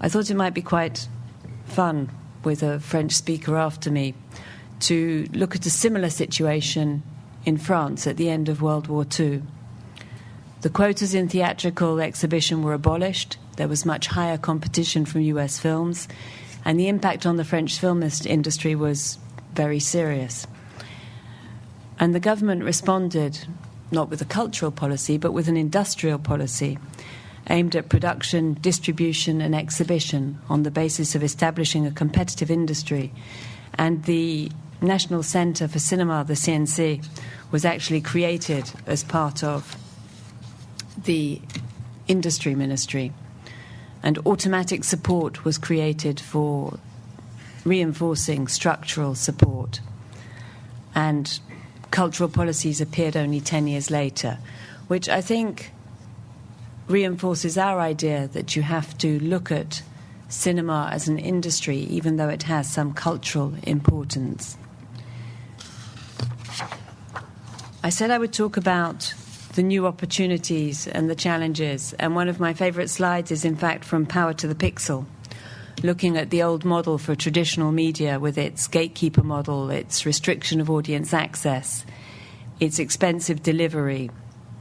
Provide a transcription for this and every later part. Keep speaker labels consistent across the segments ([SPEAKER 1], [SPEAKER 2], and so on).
[SPEAKER 1] I thought it might be quite fun, with a French speaker after me, to look at a similar situation in France at the end of World War II. The quotas in theatrical exhibition were abolished. There was much higher competition from US films, and the impact on the French film industry was very serious. And the government responded not with a cultural policy, but with an industrial policy aimed at production, distribution and exhibition on the basis of establishing a competitive industry. And the National Centre for Cinema, the CNC, was actually created as part of the industry ministry. And automatic support was created for reinforcing structural support. And cultural policies appeared only 10 years later, which I think reinforces our idea that you have to look at cinema as an industry, even though it has some cultural importance. I said I would talk about the new opportunities and the challenges, and one of my favourite slides is in fact from Power to the Pixel, looking at the old model for traditional media with its gatekeeper model, its restriction of audience access, its expensive delivery,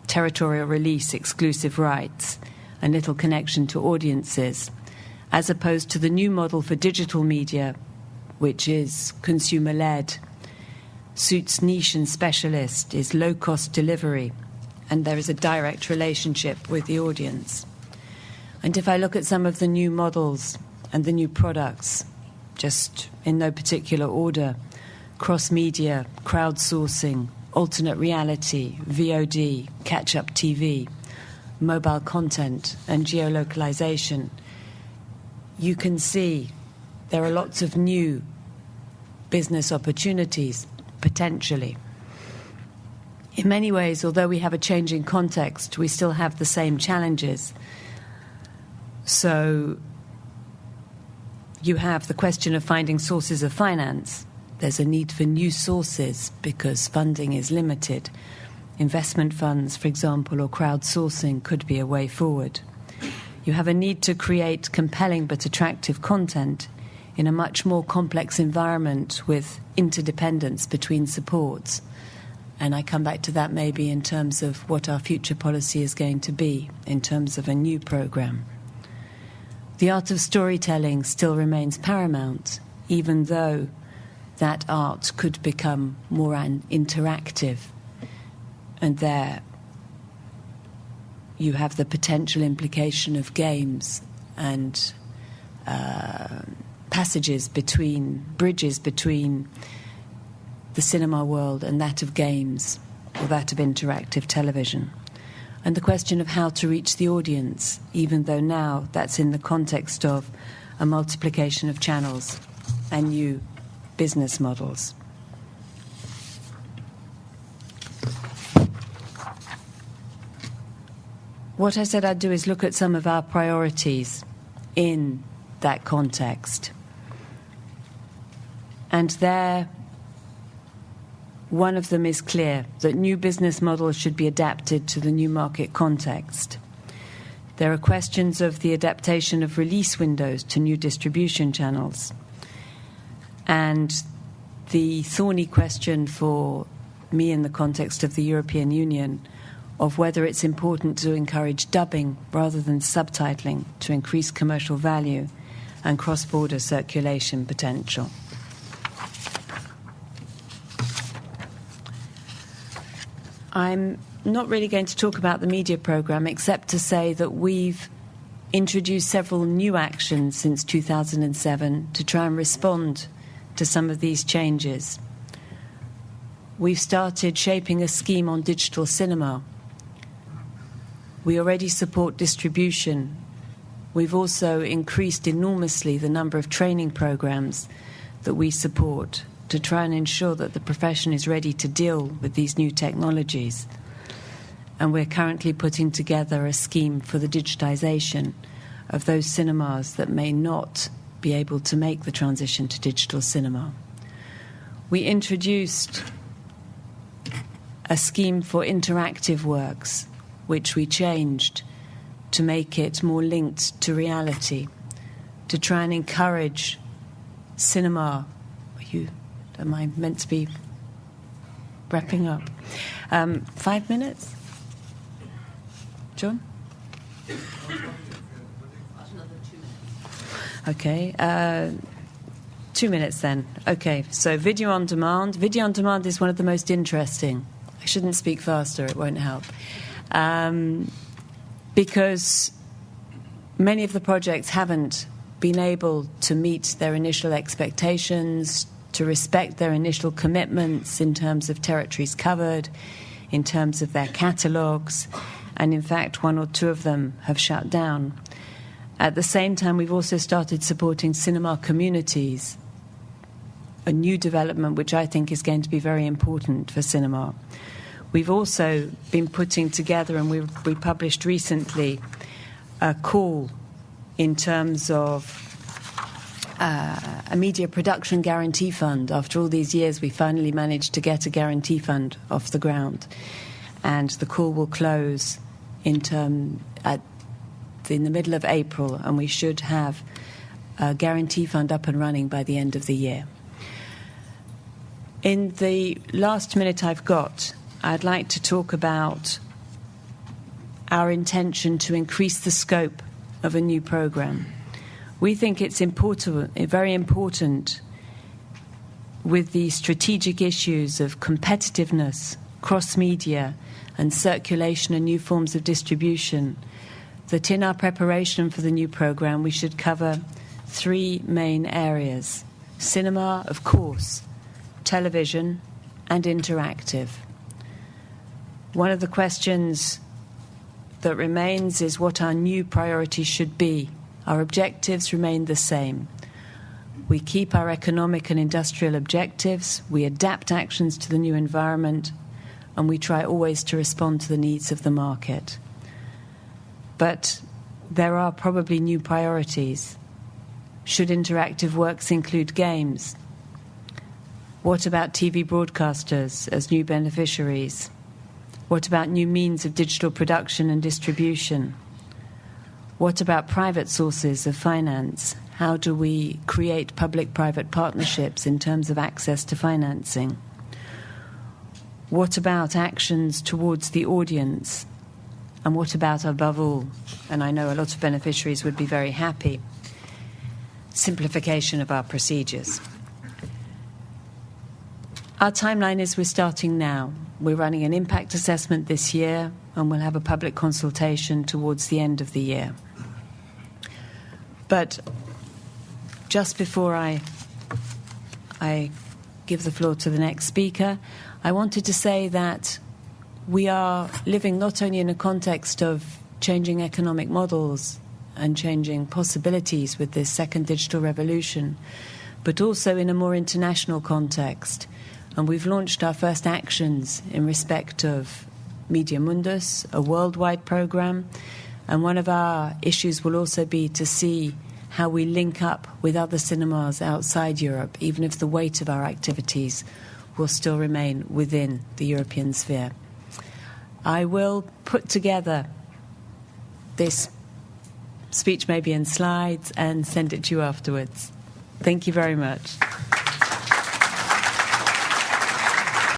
[SPEAKER 1] territorial release, exclusive rights, and little connection to audiences, as opposed to the new model for digital media, which is consumer-led, suits niche and specialist, is low-cost delivery, and there is a direct relationship with the audience. And if I look at some of the new models and the new products, just in no particular order, cross-media, crowdsourcing, alternate reality, VOD, catch-up TV, mobile content, and geolocalization, you can see there are lots of new business opportunities, potentially. In many ways, although we have a changing context, we still have the same challenges. So you have the question of finding sources of finance. There's a need for new sources because funding is limited. Investment funds, for example, or crowdsourcing could be a way forward. You have a need to create compelling but attractive content in a much more complex environment with interdependence between supports. And I come back to that maybe in terms of what our future policy is going to be, in terms of a new programme. The art of storytelling still remains paramount, even though that art could become more interactive. And there you have the potential implication of games and bridges between the cinema world and that of games, or that of interactive television. And the question of how to reach the audience, even though now that's in the context of a multiplication of channels and new business models. What I said I'd do is look at some of our priorities in that context. And there, one of them is clear, that new business models should be adapted to the new market context. There are questions of the adaptation of release windows to new distribution channels. And the thorny question for me in the context of the European Union of whether it's important to encourage dubbing rather than subtitling to increase commercial value and cross-border circulation potential. I'm not really going to talk about the media programme except to say that we've introduced several new actions since 2007 to try and respond to some of these changes. We've started shaping a scheme on digital cinema. We already support distribution. We've also increased enormously the number of training programs that we support to try and ensure that the profession is ready to deal with these new technologies. And we're currently putting together a scheme for the digitization of those cinemas that may not be able to make the transition to digital cinema. We introduced a scheme for interactive works, which we changed to make it more linked to reality, to try and encourage cinema. Am I meant to be wrapping up? 5 minutes? John? Okay. 2 minutes then. Okay, so video on demand. Video on demand is one of the most interesting. I shouldn't speak faster, it won't help. Because many of the projects haven't been able to meet their initial expectations, to respect their initial commitments in terms of territories covered, in terms of their catalogues, and in fact, one or two of them have shut down. At the same time, we've also started supporting cinema communities, a new development which I think is going to be very important for cinema. We've also been putting together, and we published recently, a call in terms of a media production guarantee fund. After all these years, we finally managed to get a guarantee fund off the ground. And the call will close in the middle of April, and we should have a guarantee fund up and running by the end of the year. In the last minute I've got, I'd like to talk about our intention to increase the scope of a new programme. We think it's very important with the strategic issues of competitiveness, cross-media, and circulation and new forms of distribution, that in our preparation for the new programme we should cover three main areas: cinema, of course, television, and interactive. One of the questions that remains is what our new priorities should be. Our objectives remain the same. We keep our economic and industrial objectives, we adapt actions to the new environment, and we try always to respond to the needs of the market. But there are probably new priorities. Should interactive works include games? What about TV broadcasters as new beneficiaries? What about new means of digital production and distribution? What about private sources of finance? How do we create public-private partnerships in terms of access to financing? What about actions towards the audience? And what about, above all, and I know a lot of beneficiaries would be very happy, simplification of our procedures? Our timeline is we're starting now. We're running an impact assessment this year, and we'll have a public consultation towards the end of the year. But just before I give the floor to the next speaker, I wanted to say that we are living not only in a context of changing economic models and changing possibilities with this second digital revolution, but also in a more international context. And we've launched our first actions in respect of Media Mundus, a worldwide programme. And one of our issues will also be to see how we link up with other cinemas outside Europe, even if the weight of our activities will still remain within the European sphere. I will put together this speech maybe in slides and send it to you afterwards. Thank you very much.